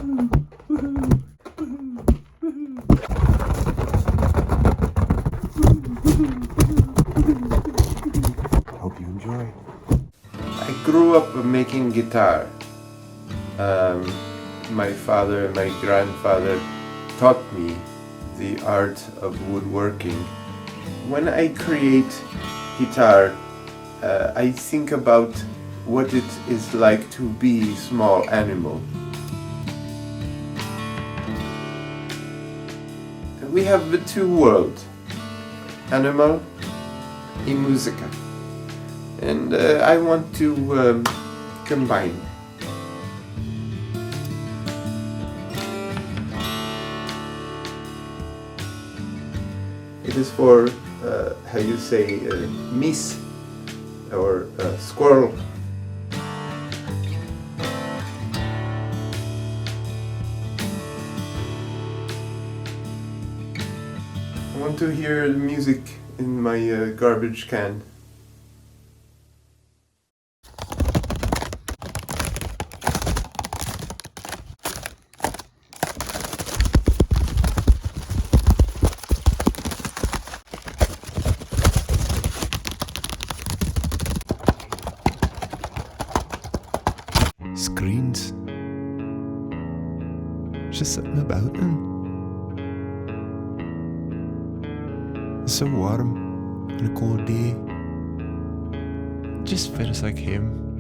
Hope you enjoy. I grew up making guitar. My father and my grandfather taught me the art of woodworking. When I create guitar, I think about what it is like to be a small animal. We have the two worlds, animal and musica, and I want to combine. It is for, how you say, mice or squirrel. I want to hear the music in my garbage can. Screenz. Just sitting about him. It's so warm on a cold day. It just feels like home.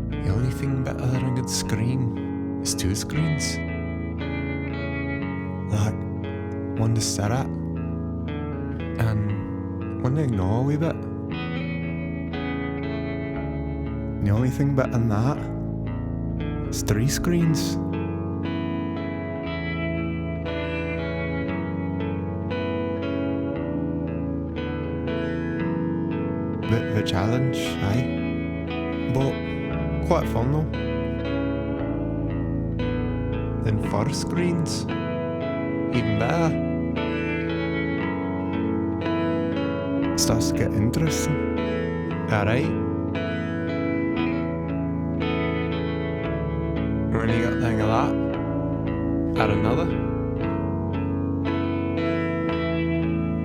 The only thing better than a good screen is two screens. Like one to sit at and one to ignore a wee bit. The only thing better than that is three screens. Bit of a challenge, aye? But quite fun though. Then four screens, even better. Starts to get interesting. Alright. When you got the hang of that, add another.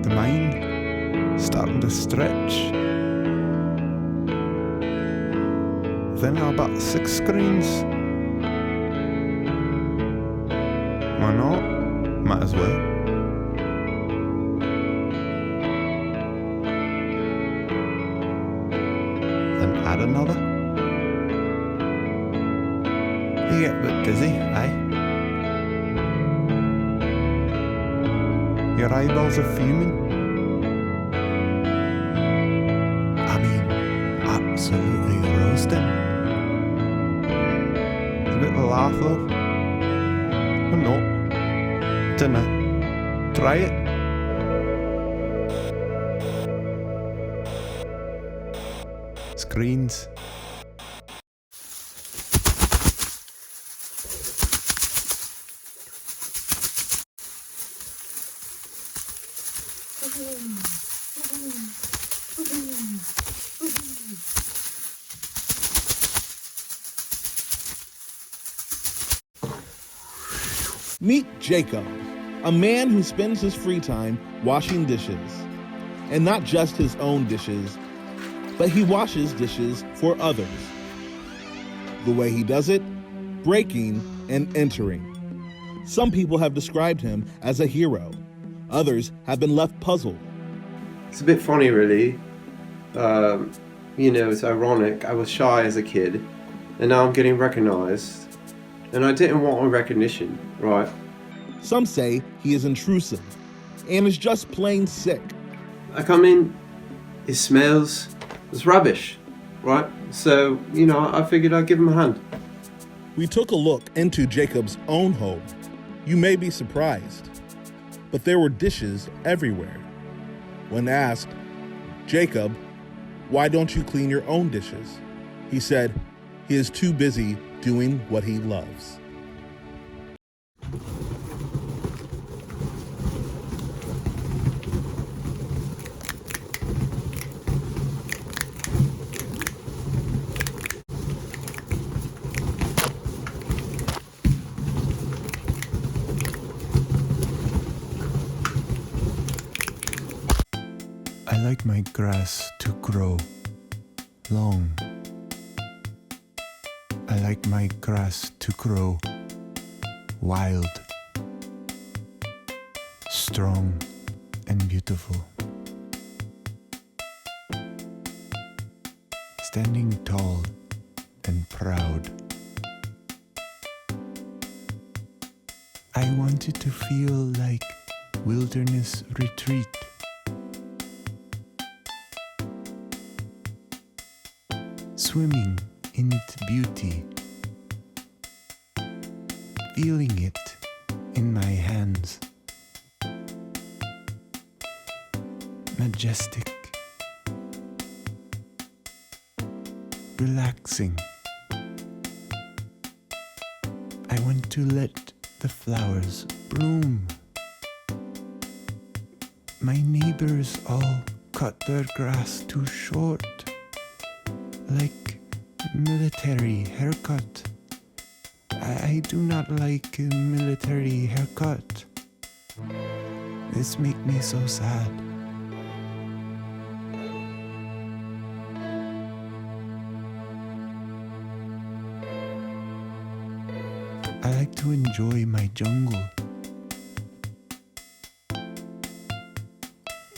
The mind starting to stretch. Then how about 6 screens? Why not? Might as well. Then add another. You get a bit dizzy, eh? Your eyeballs are fuming. I mean, absolutely roasting. It's a bit of a laugh though. Or not. Dunno. Try it. Screenz. Meet Jacob, a man who spends his free time washing dishes. And not just his own dishes, but he washes dishes for others. The way he does it, breaking and entering. Some people have described him as a hero. Others have been left puzzled. It's a bit funny, really. It's ironic. I was shy as a kid, and now I'm getting recognized. And I didn't want recognition, right? Some say he is intrusive and is just plain sick. I come in, it smells, it's rubbish, right? So, I figured I'd give him a hand. We took a look into Jacob's own home. You may be surprised, but there were dishes everywhere. When asked, "Jacob, why don't you clean your own dishes?" he said he is too busy doing what he loves. like my grass to grow long. I like my grass to grow wild, strong and beautiful. Standing tall and proud. I want it to feel like wilderness retreat. Swimming in its beauty, feeling it in my hands. Majestic, relaxing. I want to let the flowers bloom. My neighbors all cut their grass too short, like military haircut. I do not like a military haircut. This makes me so sad. I like to enjoy my jungle.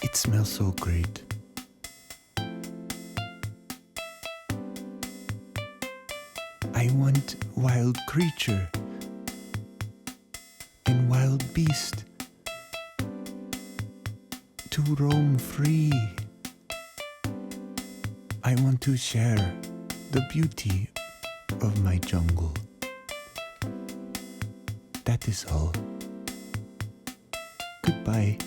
It smells so great. I want wild creature and wild beast to roam free. I want to share the beauty of my jungle. That is all. Goodbye.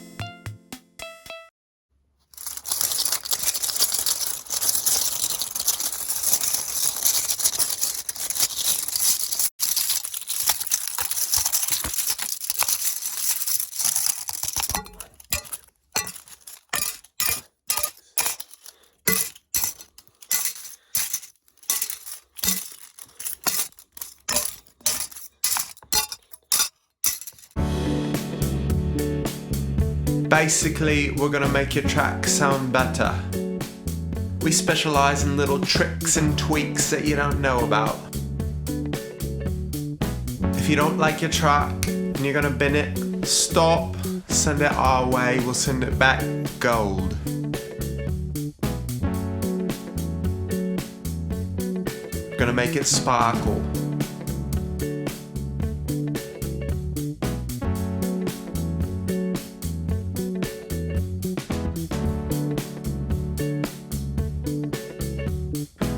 Basically, we're gonna make your track sound better. We specialize in little tricks and tweaks that you don't know about. If you don't like your track and you're gonna bin it, stop, send it our way, we'll send it back gold. Gonna make it sparkle.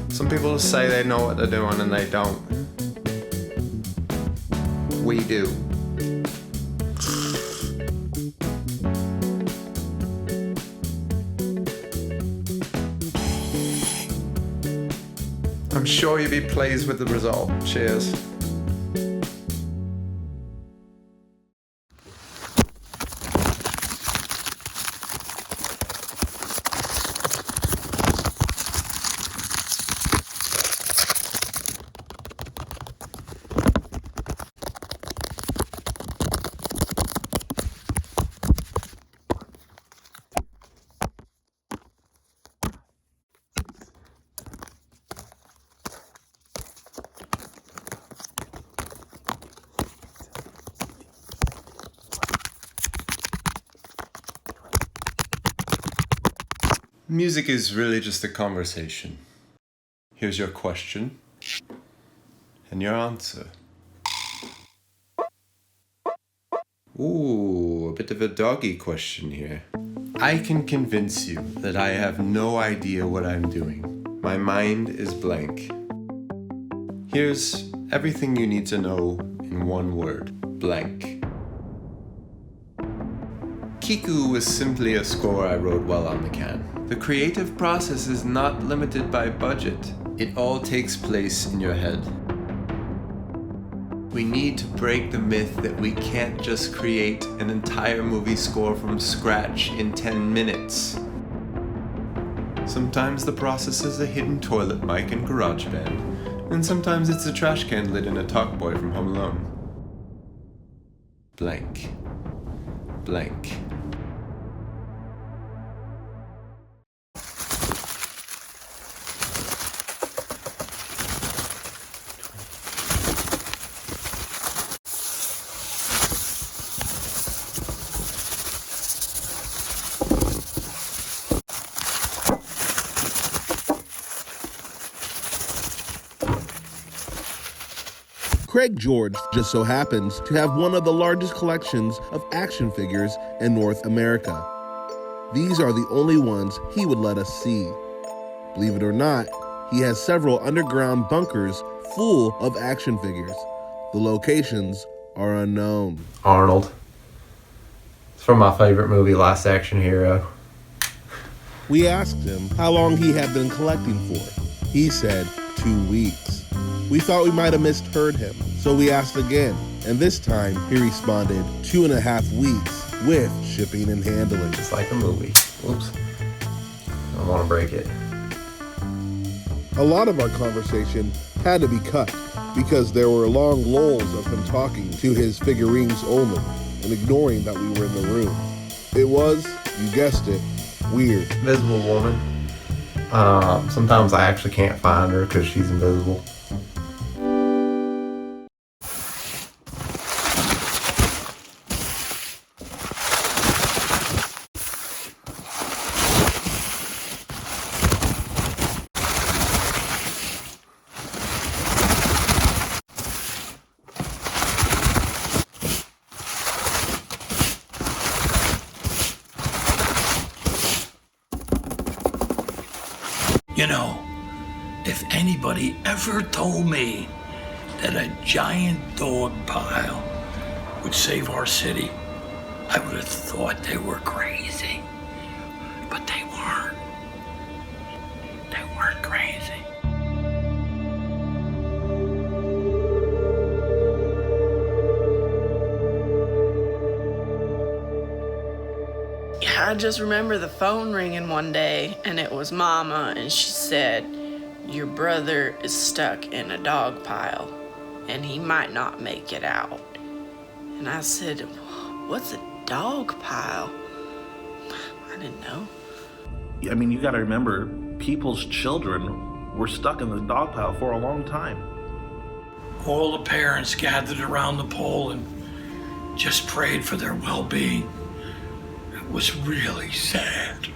Some people say they know what they're doing and they don't. We do. I'm sure you'll be pleased with the result. Cheers. Music is really just a conversation. Here's your question and your answer. Ooh, a bit of a doggy question here. I can convince you that I have no idea what I'm doing. My mind is blank. Here's everything you need to know in one word: blank. Kiku was simply a score I wrote while on the can. The creative process is not limited by budget. It all takes place in your head. We need to break the myth that we can't just create an entire movie score from scratch in 10 minutes. Sometimes the process is a hidden toilet mic in GarageBand, and sometimes it's a trash can lid in a Talk Boy from Home Alone. Blank. Blank. Craig George just so happens to have one of the largest collections of action figures in North America. These are the only ones he would let us see. Believe it or not, he has several underground bunkers full of action figures. The locations are unknown. Arnold. It's from my favorite movie, Last Action Hero. We asked him how long he had been collecting for. He said 2 weeks. We thought we might have misheard him, so we asked again, and this time he responded 2.5 weeks with shipping and handling. Just like a movie. Oops. I don't want to break it. A lot of our conversation had to be cut because there were long lulls of him talking to his figurines only and ignoring that we were in the room. It was, you guessed it, weird. Invisible woman. Sometimes I actually can't find her because she's invisible. You know, if anybody ever told me that a giant dog pile would save our city, I would have thought they were crazy. But they weren't. They weren't crazy. I just remember the phone ringing one day, and it was Mama, and she said, "Your brother is stuck in a dog pile, and he might not make it out." And I said, "What's a dog pile?" I didn't know. I mean, you gotta remember, people's children were stuck in the dog pile for a long time. All the parents gathered around the pole and just prayed for their well-being. It was really sad.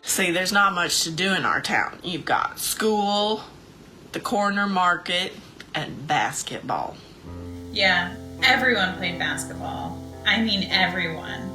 See, there's not much to do in our town. You've got school, the corner market, and basketball. Yeah, everyone played basketball. I mean everyone.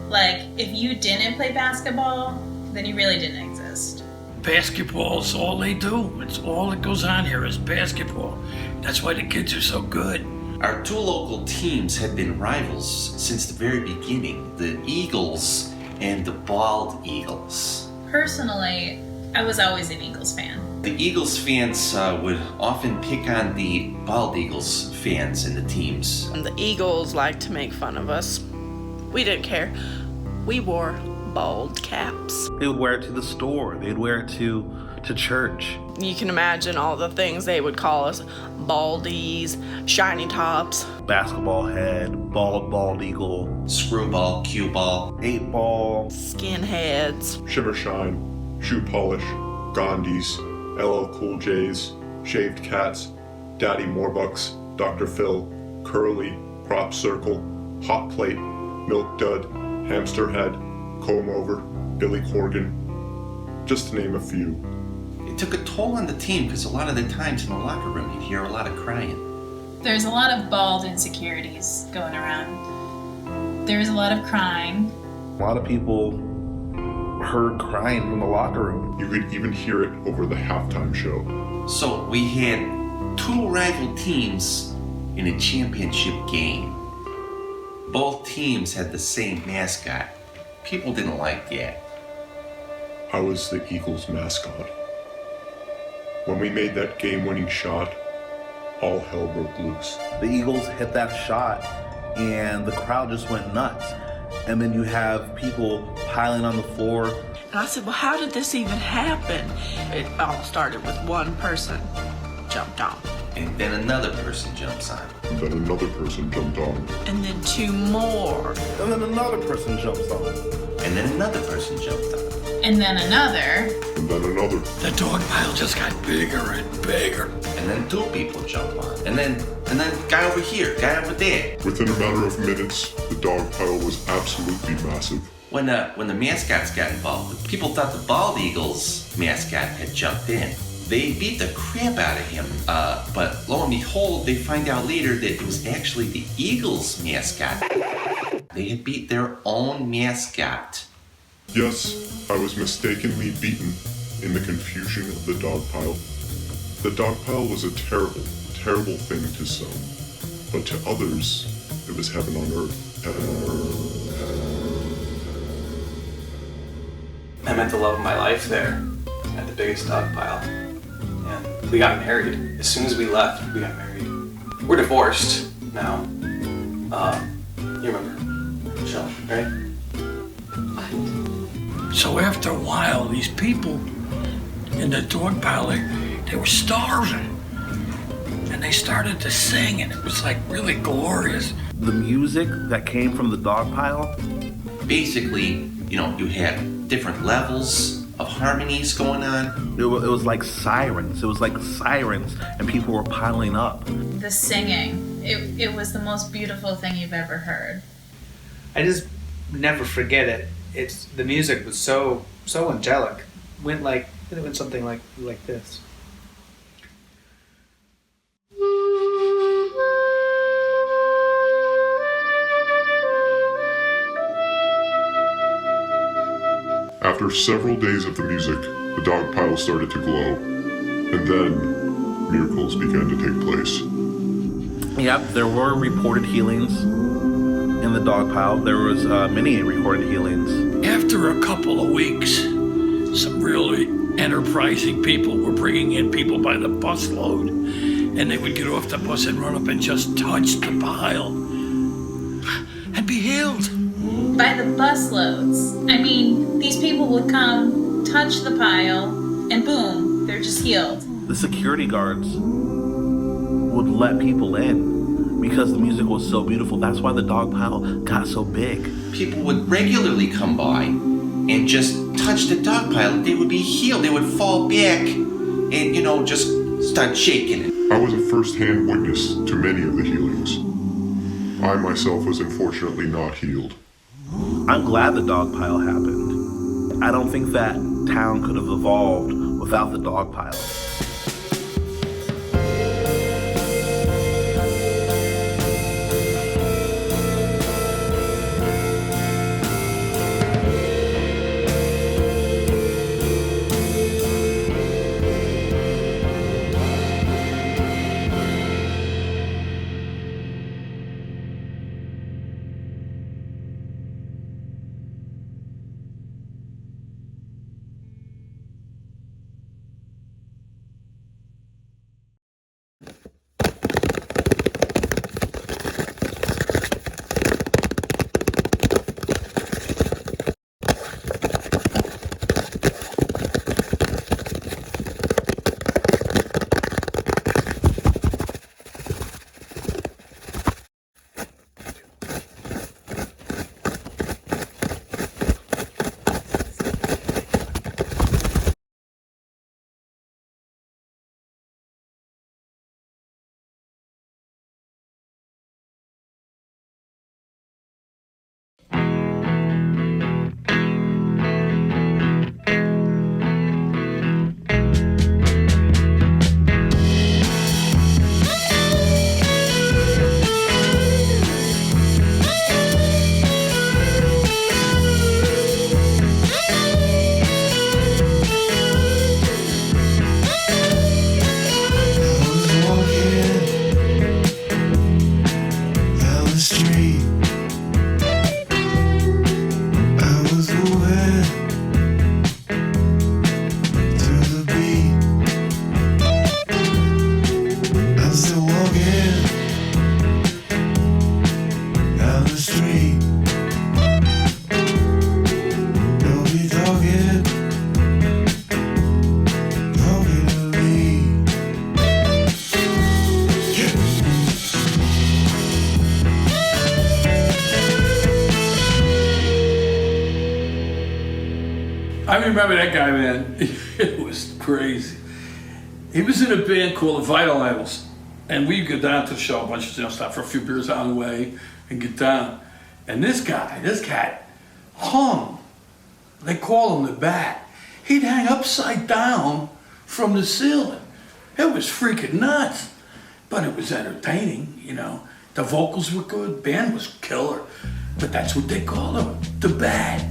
Like, if you didn't play basketball, then you really didn't exist. Basketball's all they do. It's all that goes on here is basketball. That's why the kids are so good. Our two local teams have been rivals since the very beginning, the Eagles and the Bald Eagles. Personally, I was always an Eagles fan. The Eagles fans would often pick on the Bald Eagles fans and the teams. And the Eagles like to make fun of us. We didn't care. We wore bald caps. They would wear it to the store. They'd wear it to church. You can imagine all the things they would call us: baldies, shiny tops, Basketball head, bald eagle, Screwball, cue ball, 8-ball, skinheads. Shiver Shine, Shoe Polish, Gandhis, LL Cool J's, Shaved Cats, Daddy Morbucks, Dr. Phil, Curly, Crop Circle, Hot Plate, Milk Dud, Hamster Head, Comb Over, Billy Corgan, just to name a few. It took a toll on the team because a lot of the times in the locker room you'd hear a lot of crying. There's a lot of bald insecurities going around. There's a lot of crying. A lot of people heard crying from the locker room. You could even hear it over the halftime show. So we had two rival teams in a championship game. Both teams had the same mascot. People didn't like that. I was the Eagles mascot. When we made that game-winning shot, all hell broke loose. The Eagles hit that shot and the crowd just went nuts. And then you have people piling on the floor. And I said, "Well, how did this even happen?" It all started with one person jumped on. And then another person jumps on. And then another person jumped on. And then two more. And then another person jumps on. And then another person jumped on. And then another. And then another. The dog pile just got bigger and bigger. And then two people jump on. And then guy over here, guy over there. Within a matter of minutes, the dog pile was absolutely massive. When the mascots got involved, people thought the Bald Eagles mascot had jumped in. They beat the crap out of him, but lo and behold, they find out later that it was actually the Eagles mascot. They had beat their own mascot. Yes, I was mistakenly beaten in the confusion of the Dogpile. The Dogpile was a terrible, terrible thing to some, but to others, it was heaven on earth. Heaven on earth. I met the love of my life there at the biggest Dogpile. And we got married. As soon as we left, we got married. We're divorced now. You remember Michelle, right? So after a while, these people in the dog pile, they were starving. And they started to sing, and it was like really glorious. The music that came from the Dogpile, Basically, you had different levels of harmonies going on. it was like sirens. It was like sirens, and people were piling up. The singing, it was the most beautiful thing you've ever heard. I just never forget it. The music was so angelic. It went something like this. After several days of the music, the Dogpile started to glow, and then miracles began to take place. Yep, there were reported healings in the Dogpile. There was many recorded healings. After a couple of weeks, some really enterprising people were bringing in people by the busload, and they would get off the bus and run up and just touch the pile and be healed. By the busloads. I mean, these people would come, touch the pile, and boom, they're just healed. The security guards would let people in because the music was so beautiful. That's why the Dogpile got so big. People would regularly come by and just touch the Dogpile. They would be healed. They would fall back and, just start shaking it. I was a first-hand witness to many of the healings. I myself was unfortunately not healed. I'm glad the Dogpile happened. I don't think that town could have evolved without the Dogpile. I remember that guy, man. It was crazy. He was in a band called the Vital Idols, and we'd go down to the show a bunch of stop for a few beers on the way and get down. And this cat hung. They call him the Bat. He'd hang upside down from the ceiling. It was freaking nuts, but it was entertaining, you know. The vocals were good, band was killer, but that's what they call them, the bad.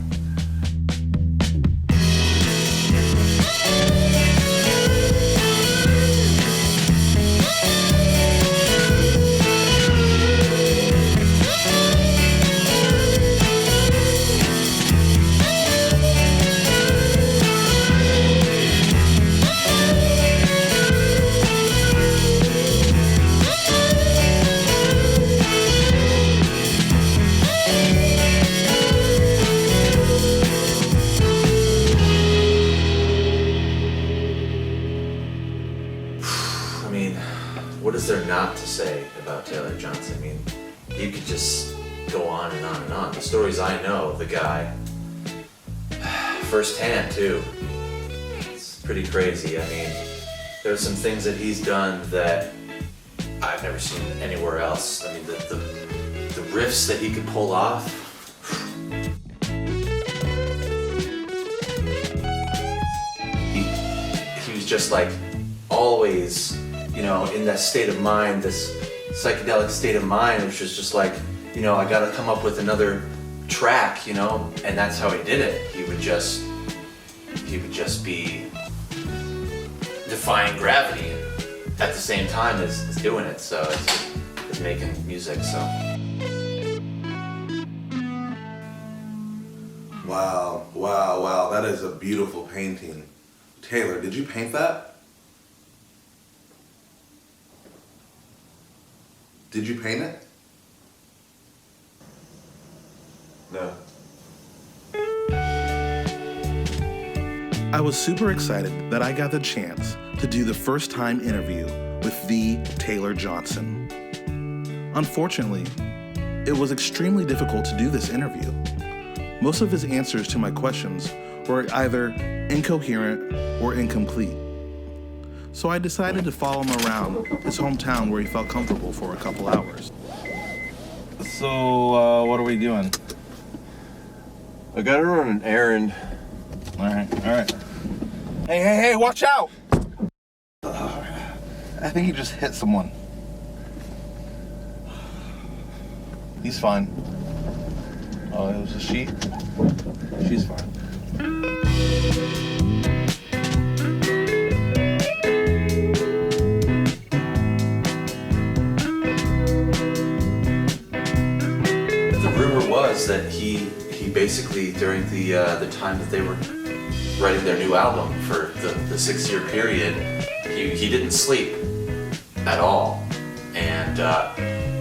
What is there not to say about Taylor Johnson? I mean, you could just go on and on and on. The stories I know of the guy, firsthand too, it's pretty crazy. I mean, there's some things that he's done that I've never seen anywhere else. I mean, the riffs that he could pull off. He was just like always, you know, in that state of mind, this psychedelic state of mind, which was just like, you know, I gotta come up with another track, you know, and that's how he did it. He would just be defying gravity at the same time as doing it. So it's making music. So. Wow, that is a beautiful painting. Taylor, did you paint that? Did you paint it? No. I was super excited that I got the chance to do the first time interview with the Taylor Johnson. Unfortunately, it was extremely difficult to do this interview. Most of his answers to my questions were either incoherent or incomplete. So I decided to follow him around his hometown where he felt comfortable for a couple hours. So, what are we doing? I gotta run an errand. All right. Hey, watch out! I think he just hit someone. He's fine. Oh, it was a she? She's fine. That he basically, during the time that they were writing their new album for the 6-year period, he didn't sleep at all, and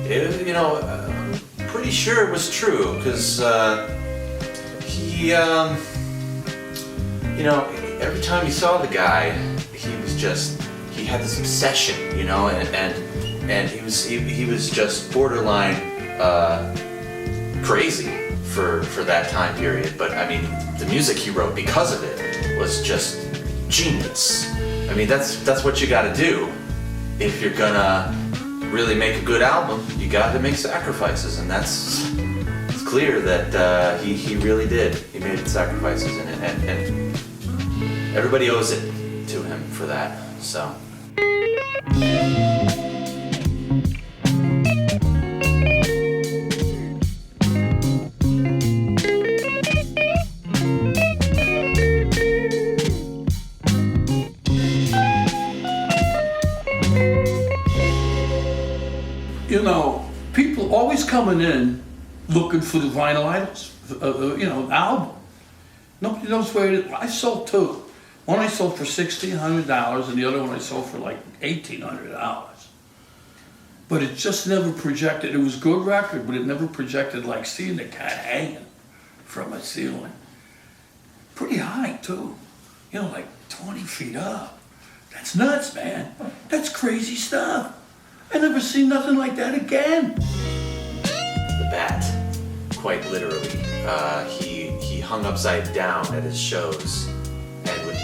you know, I'm pretty sure it was true because he you know, every time he saw the guy, he had this obsession, you know, and he was just borderline crazy for that time period. But I mean, the music he wrote because of it was just genius. I mean, that's what you gotta do if you're gonna really make a good album. You gotta make sacrifices, and it's clear that he really did. He made sacrifices in it, and everybody owes it to him for that. So. You know, people always coming in looking for the vinyl idols, you know, album. Nobody knows where it is. I sold two. One I sold for $1,600 and the other one I sold for like $1,800. But it just never projected. It was a good record, but it never projected like seeing the cat hanging from a ceiling. Pretty high too. You know, like 20 feet up. That's nuts, man. That's crazy stuff. I never seen nothing like that again. The bat, quite literally. He hung upside down at his shows and would I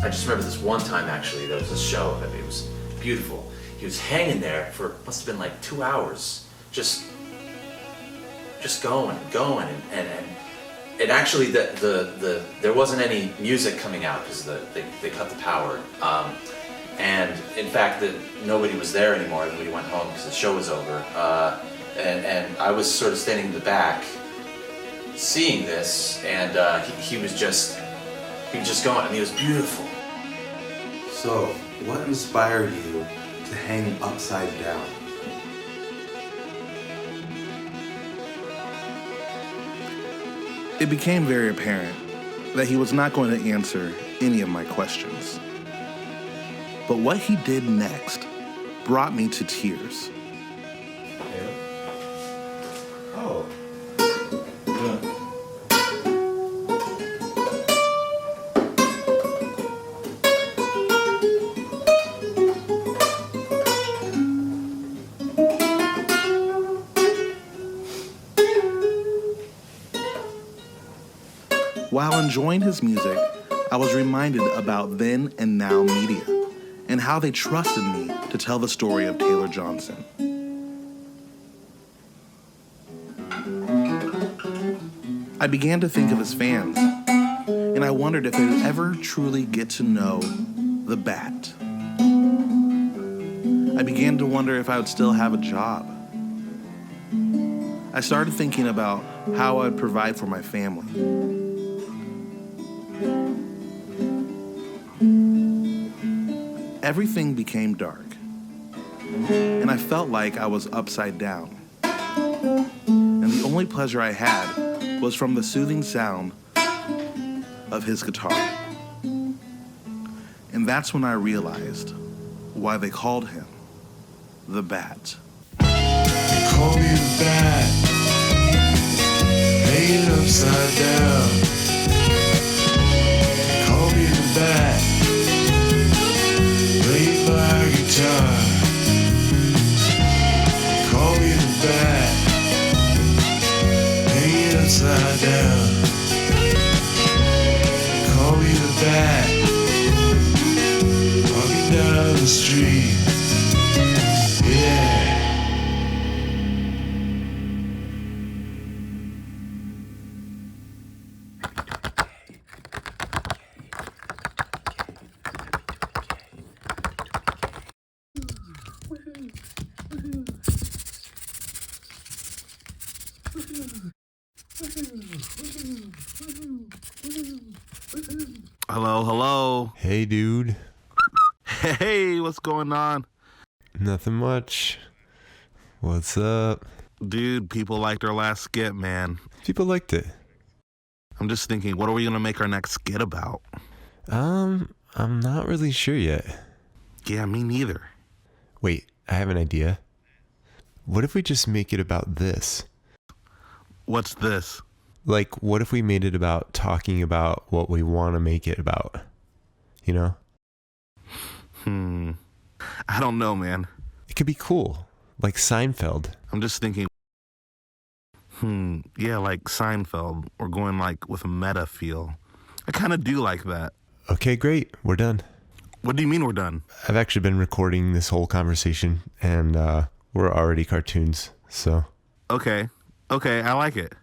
just remember this one time actually, there was a show, I mean, it was beautiful. He was hanging there for, must have been like 2 hours, just going, and And actually, there wasn't any music coming out because they cut the power. And in fact, nobody was there anymore when we went home because the show was over. And I was sort of standing in the back, seeing this, and he was just going. I mean, it was beautiful. So, what inspired you to hang upside down? It became very apparent that he was not going to answer any of my questions. But what he did next brought me to tears. Oh. While enjoying his music, I was reminded about then and now media and how they trusted me to tell the story of Taylor Johnson. I began to think of his fans, and I wondered if they'd ever truly get to know the Bat. I began to wonder if I would still have a job. I started thinking about how I would provide for my family. Everything became dark, and I felt like I was upside down. And the only pleasure I had was from the soothing sound of his guitar. And that's when I realized why they called him the Bat. They call me the Bat, laying upside down. They call me the Bat, played my guitar. Call me the Bat, hanging upside down. Call me the Bat, walking down the street. Yeah. Hello. Hey, dude. Hey, what's going on? Nothing much. What's up? Dude, people liked our last skit, man. People liked it. I'm just thinking, what are we gonna make our next skit about? I'm not really sure yet. Yeah, me neither. Wait, I have an idea. What if we just make it about this? What's this? Like, what if we made it about talking about what we want to make it about? You know? I don't know, man. It could be cool. Like Seinfeld. I'm just thinking, yeah, like Seinfeld. We're going like with a meta feel. I kind of do like that. Okay, great. We're done. What do you mean we're done? I've actually been recording this whole conversation, and we're already cartoons, so. Okay, I like it.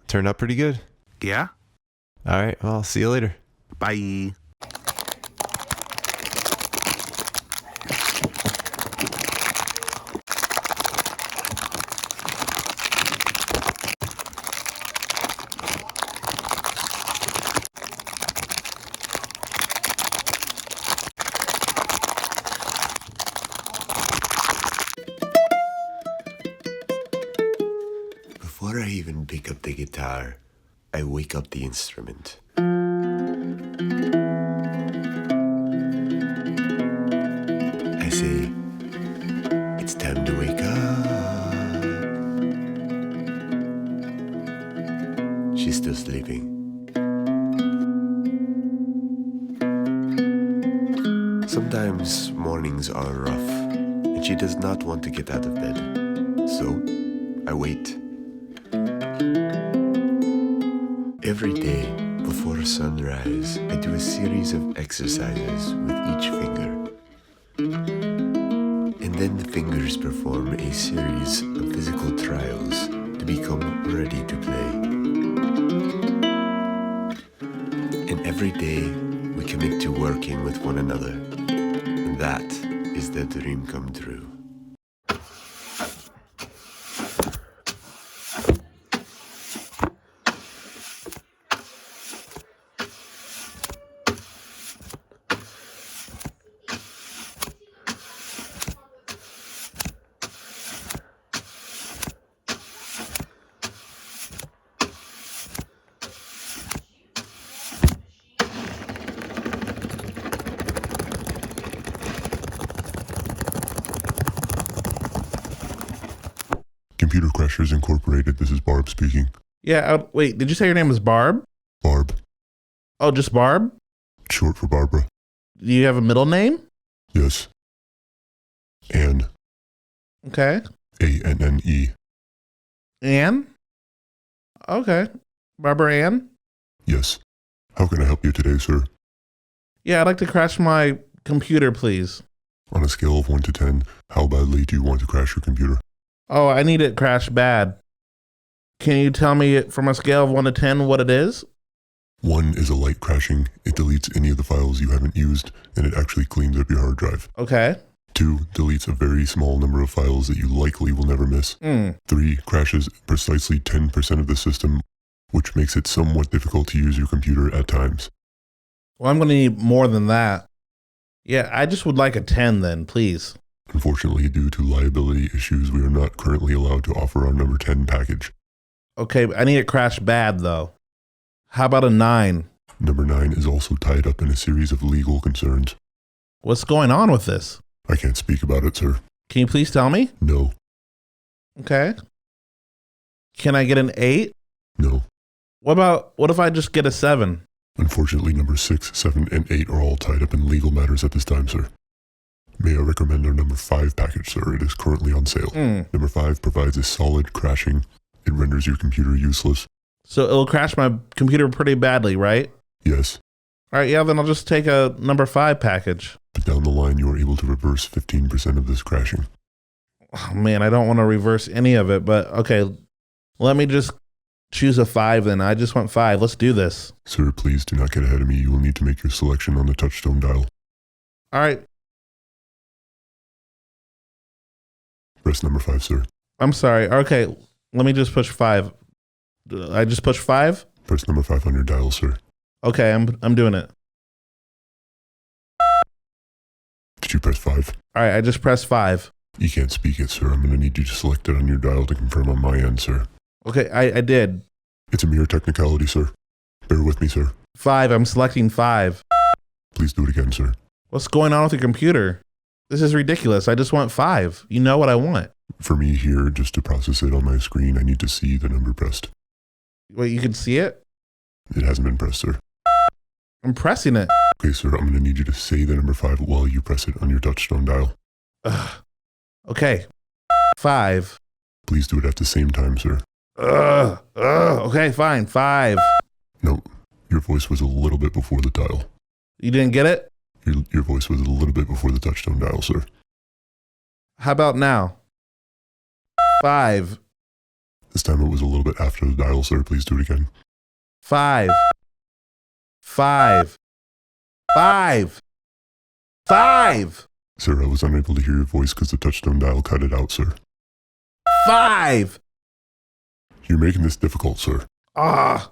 Turned out pretty good. Yeah? All right, well, I'll see you later. Bye. Before I even pick up the guitar, I wake up the instrument. I say, it's time to wake up. She's still sleeping. Sometimes mornings are rough, and she does not want to get out of bed. So, I wait. Every day, before sunrise, I do a series of exercises with each finger. And then the fingers perform a series of physical trials to become ready to play. every day we commit to working with one another. And that is the dream come true. Computer Crashers Incorporated, this is Barb speaking. Yeah, wait, did you say your name was Barb? Barb. Oh, just Barb? Short for Barbara. Do you have a middle name? Yes. Anne. Okay. A-N-N-E. Anne? Okay. Barbara Ann? Yes. How can I help you today, sir? Yeah, I'd like to crash my computer, please. On a scale of 1 to 10, how badly do you want to crash your computer? Oh, I need it crashed bad. Can you tell me from a scale of 1 to 10 what it is? 1 is a light crashing. It deletes any of the files you haven't used, and it actually cleans up your hard drive. Okay. 2 deletes a very small number of files that you likely will never miss. 3 crashes precisely 10% of the system, which makes it somewhat difficult to use your computer at times. Well, I'm going to need more than that. Yeah, I just would like a 10 then, please. Unfortunately, due to liability issues, we are not currently allowed to offer our number 10 package. Okay, I need it crashed bad, though. How about a 9? Number 9 is also tied up in a series of legal concerns. What's going on with this? I can't speak about it, sir. Can you please tell me? No. Okay. Can I get an 8? No. What if I just get a 7? Unfortunately, number 6, 7, and 8 are all tied up in legal matters at this time, sir. May I recommend our number 5 package, sir? It is currently on sale. Number 5 provides a solid crashing. It renders your computer useless. So it'll crash my computer pretty badly, right? Yes. All right, yeah, then I'll just take a number 5 package. But down the line, you are able to reverse 15% of this crashing. Oh, man, I don't want to reverse any of it, but okay, let me just choose a 5 then. I just want 5. Let's do this. Sir, please do not get ahead of me. You will need to make your selection on the touchstone dial. All right. Press number 5, sir. I'm sorry. Okay, let me just push 5. I just push 5? Press number 5 on your dial, sir. Okay, I'm doing it. Did you press 5? All right, I just pressed 5. You can't speak it, sir. I'm going to need you to select it on your dial to confirm on my end, sir. Okay, I did. It's a mere technicality, sir. Bear with me, sir. 5, I'm selecting 5. Please do it again, sir. What's going on with your computer? This is ridiculous. I just want 5. You know what I want. For me here, just to process it on my screen, I need to see the number pressed. Wait, you can see it? It hasn't been pressed, sir. I'm pressing it. Okay, sir, I'm going to need you to say the number 5 while you press it on your touchstone dial. Okay. 5. Please do it at the same time, sir. Okay, fine. 5. No, your voice was a little bit before the dial. You didn't get it? Your voice was a little bit before the touchstone dial, sir. How about now? 5. This time it was a little bit after the dial, sir. Please do it again. 5. 5. 5. 5. Sir, I was unable to hear your voice because the touchstone dial cut it out, sir. 5. You're making this difficult, sir.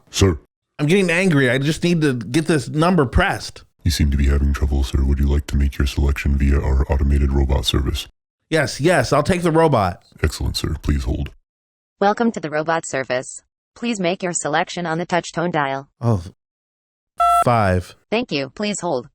Sir. I'm getting angry. I just need to get this number pressed. You seem to be having trouble, sir. Would you like to make your selection via our automated robot service? Yes, I'll take the robot. Excellent, sir. Please hold. Welcome to the robot service. Please make your selection on the touchtone dial. 5. Thank you. Please hold.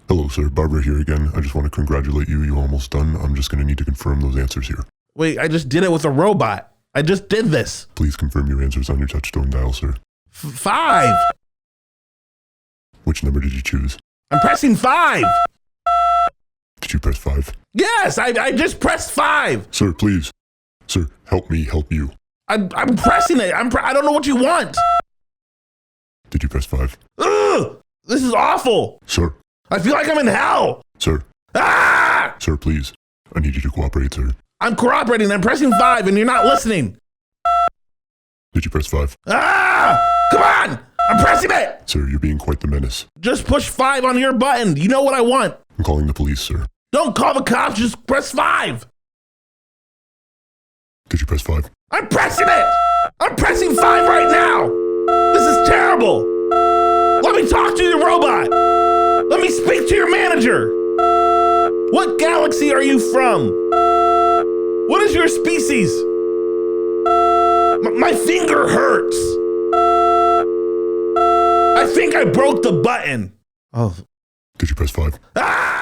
Hello, sir. Barbara here again. I just want to congratulate you. You're almost done. I'm just going to need to confirm those answers here. Wait, I just did it with a robot. I just did this. Please confirm your answers on your touchstone dial, sir. 5. Which number did you choose? I'm pressing 5. Did you press 5? Yes, I just pressed 5. Sir, please. Sir, help me help you. I'm pressing it. I don't know what you want. Did you press 5? Ugh, this is awful. Sir. I feel like I'm in hell. Sir. Ah! Sir, please. I need you to cooperate, sir. I'm cooperating. I'm pressing 5 and you're not listening. Did you press 5? Ah! Come on! I'm pressing it! Sir, you're being quite the menace. Just push 5 on your button. You know what I want. I'm calling the police, sir. Don't call the cops, just press 5. Did you press 5? I'm pressing it! I'm pressing 5 right now! This is terrible! Let me talk to your robot! Let me speak to your manager! What galaxy are you from? What is your species? My finger hurts! I think I broke the button. Oh. Did you press 5? Ah!